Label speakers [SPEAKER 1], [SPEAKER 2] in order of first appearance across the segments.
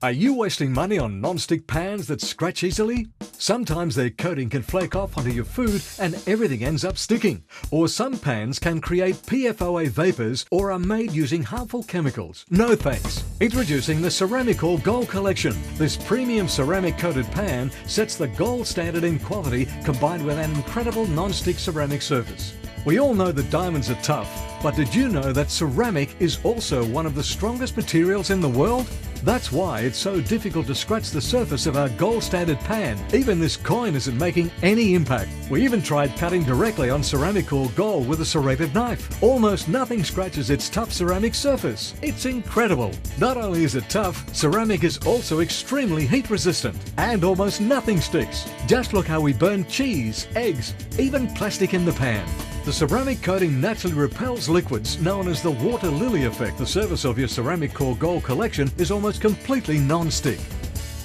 [SPEAKER 1] Are you wasting money on non-stick pans that scratch easily? Sometimes their coating can flake off onto your food and everything ends up sticking. Or some pans can create PFOA vapors or are made using harmful chemicals. No thanks. Introducing the Ceramicor Gold Collection. This premium ceramic coated pan sets the gold standard in quality combined with an incredible non-stick ceramic surface. We all know that diamonds are tough, but did you know that ceramic is also one of the strongest materials in the world? That's why it's so difficult to scratch the surface of our gold standard pan. Even this coin isn't making any impact. We even tried cutting directly on Ceramicor Gold with a serrated knife. Almost nothing scratches its tough ceramic surface. It's incredible. Not only is it tough, ceramic is also extremely heat resistant and almost nothing sticks. Just look how we burn cheese, eggs, even plastic in the pan. The ceramic coating naturally repels liquids known as the water lily effect. The surface of your Ceramicor Gold Collection is almost completely non-stick.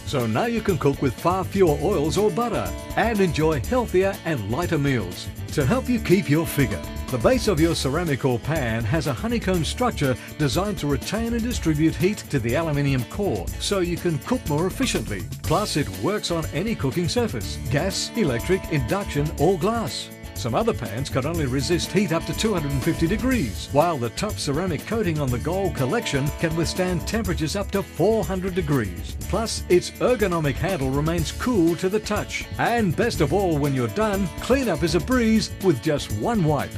[SPEAKER 1] So now you can cook with far fewer oils or butter and enjoy healthier and lighter meals. To help you keep your figure, the base of your Ceramicor pan has a honeycomb structure designed to retain and distribute heat to the aluminium core so you can cook more efficiently. Plus, it works on any cooking surface: gas, electric, induction or glass. Some other pans can only resist heat up to 250 degrees, while the tough ceramic coating on the Gold Collection can withstand temperatures up to 400 degrees. Plus, its ergonomic handle remains cool to the touch. And best of all, when you're done, cleanup is a breeze with just one wipe.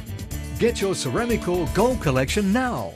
[SPEAKER 1] Get your Ceramicor Gold Collection now.